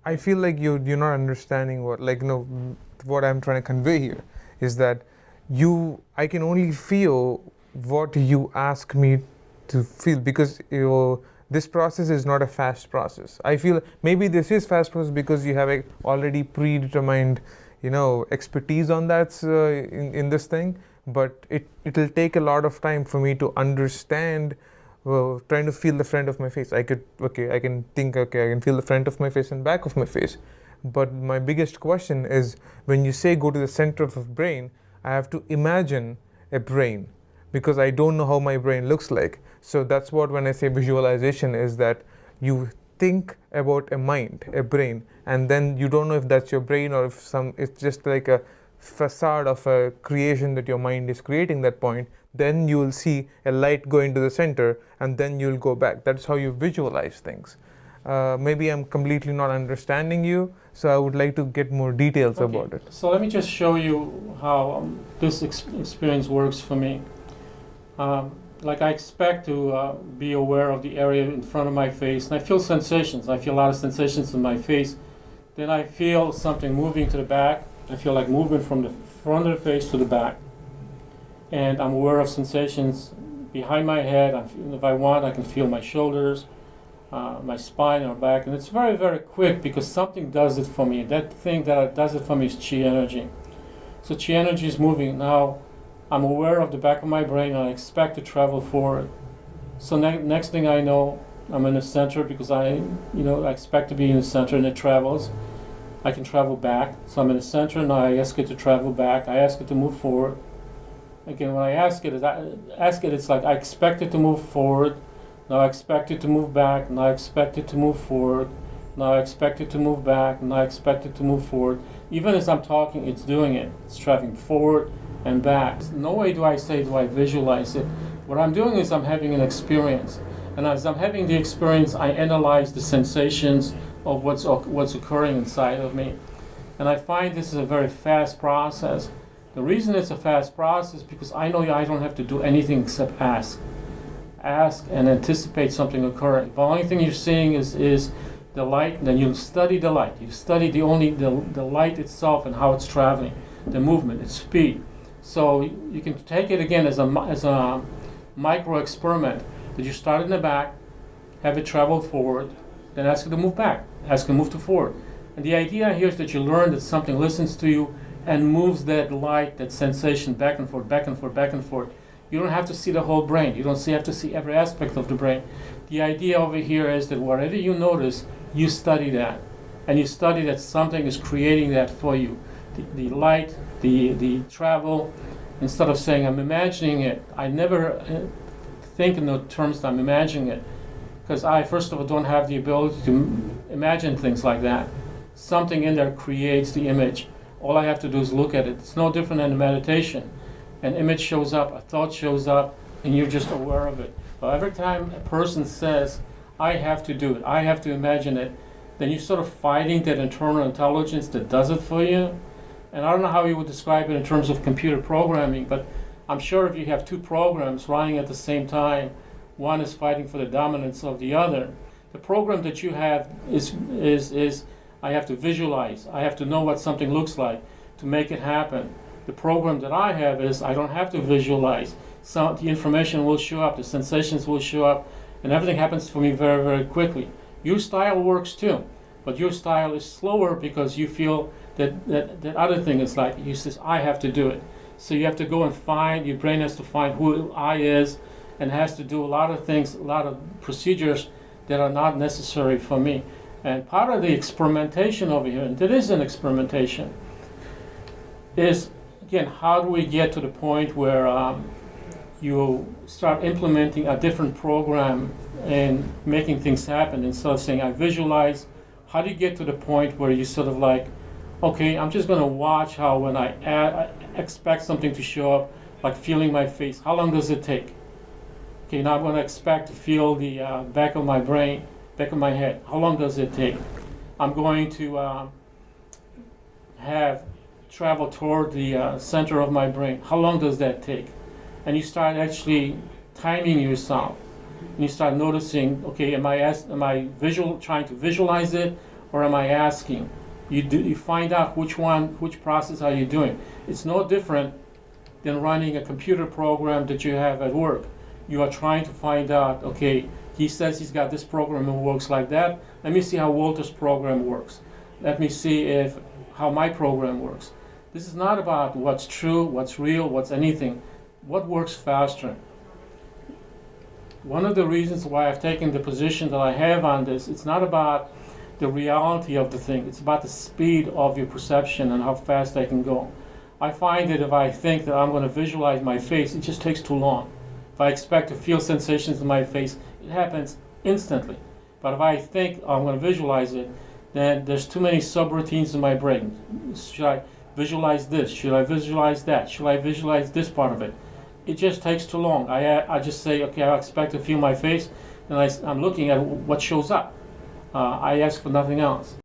I feel like you're not understanding what I'm trying to convey here is that I can only feel what you ask me to feel, because this process is not a fast process. I feel maybe this is fast process because you have a already predetermined expertise on that in this thing, but it'll take a lot of time for me to understand. Trying to feel the front of my face, I can think, I can feel the front of my face and back of my face. But my biggest question is, when you say go to the center of a brain, I have to imagine a brain, because I don't know how my brain looks like. So that's what, when I say visualization, is that you think about a mind, a brain, and then you don't know if that's your brain or if it's just like a facade of a creation that your mind is creating that point. Then you will see a light going to the center, and then you'll go back. That's how you visualize things. Maybe I'm completely not understanding you, so I would like to get more details about it. So let me just show you how this experience works for me. Like I expect to be aware of the area in front of my face, and I feel sensations. I feel a lot of sensations in my face. Then I feel something moving to the back. I feel like movement from the front of the face to the back. And I'm aware of sensations behind my head. If I want, I can feel my shoulders, my spine or back. And it's very, very quick, because something does it for me. That thing that does it for me is chi energy. So chi energy is moving. Now, I'm aware of the back of my brain, and I expect to travel forward. So next thing I know, I'm in the center, because I expect to be in the center, and it travels. I can travel back. So I'm in the center, and I ask it to travel back. I ask it to move forward. Again, when I ask it, it's like I expect it to move forward. Now I expect it to move back. Now I expect it to move forward. Now I expect it to move back. Now I expect it to move forward. Even as I'm talking, it's doing it. It's traveling forward and back. No way do I visualize it. What I'm doing is I'm having an experience. And as I'm having the experience, I analyze the sensations of what's occurring inside of me. And I find this is a very fast process. The reason it's a fast process is because I know I don't have to do anything except ask. Ask and anticipate something occurring. The only thing you're seeing is the light, and then you study the light. You study the light itself and how it's traveling, the movement, its speed. So you can take it again as a micro experiment, that you start in the back, have it travel forward, then ask it to move back, ask it to move to forward. And the idea here is that you learn that something listens to you and moves that light, that sensation back and forth, back and forth, back and forth. You don't have to see the whole brain. You don't have to see every aspect of the brain. The idea over here is that whatever you notice, you study that. And you study that something is creating that for you. The light, the travel. Instead of saying, I'm imagining it, I never think in the terms that I'm imagining it. Because I, first of all, don't have the ability to imagine things like that. Something in there creates the image. All I have to do is look at it. It's no different than a meditation. An image shows up, a thought shows up, and you're just aware of it. But every time a person says, I have to do it, I have to imagine it, then you're sort of fighting that internal intelligence that does it for you. And I don't know how you would describe it in terms of computer programming, but I'm sure if you have two programs running at the same time, one is fighting for the dominance of the other. The program that you have is I have to visualize. I have to know what something looks like to make it happen. The program that I have is I don't have to visualize. So the information will show up, the sensations will show up, and everything happens for me very, very quickly. Your style works too, but your style is slower because you feel that other thing is like, you says, I have to do it. So you have to go and find, your brain has to find who I is, and has to do a lot of things, a lot of procedures that are not necessary for me. And part of the experimentation over here, and it is an experimentation, is, again, how do we get to the point where you start implementing a different program and making things happen instead of saying, I visualize. How do you get to the point where you sort of like, okay, I'm just going to watch how when I expect something to show up, like feeling my face, how long does it take? Okay, now I'm going to expect to feel the back of my brain, back of my head. How long does it take? I'm going to have travel toward the center of my brain. How long does that take? And you start actually timing yourself. And you start noticing, okay, am I trying to visualize it, or am I asking? You find out which process are you doing. It's no different than running a computer program that you have at work. You are trying to find out, okay, he says he's got this program and works like that. Let me see how Walter's program works. Let me see how my program works. This is not about what's true, what's real, what's anything. What works faster? One of the reasons why I've taken the position that I have on this, it's not about the reality of the thing. It's about the speed of your perception and how fast I can go. I find that if I think that I'm going to visualize my face, it just takes too long. If I expect to feel sensations in my face, it happens instantly. But if I think I'm going to visualize it, then there's too many subroutines in my brain. Should I visualize this? Should I visualize that? Should I visualize this part of it? It just takes too long. I just say, okay, I expect to feel my face, and I'm looking at what shows up. I ask for nothing else.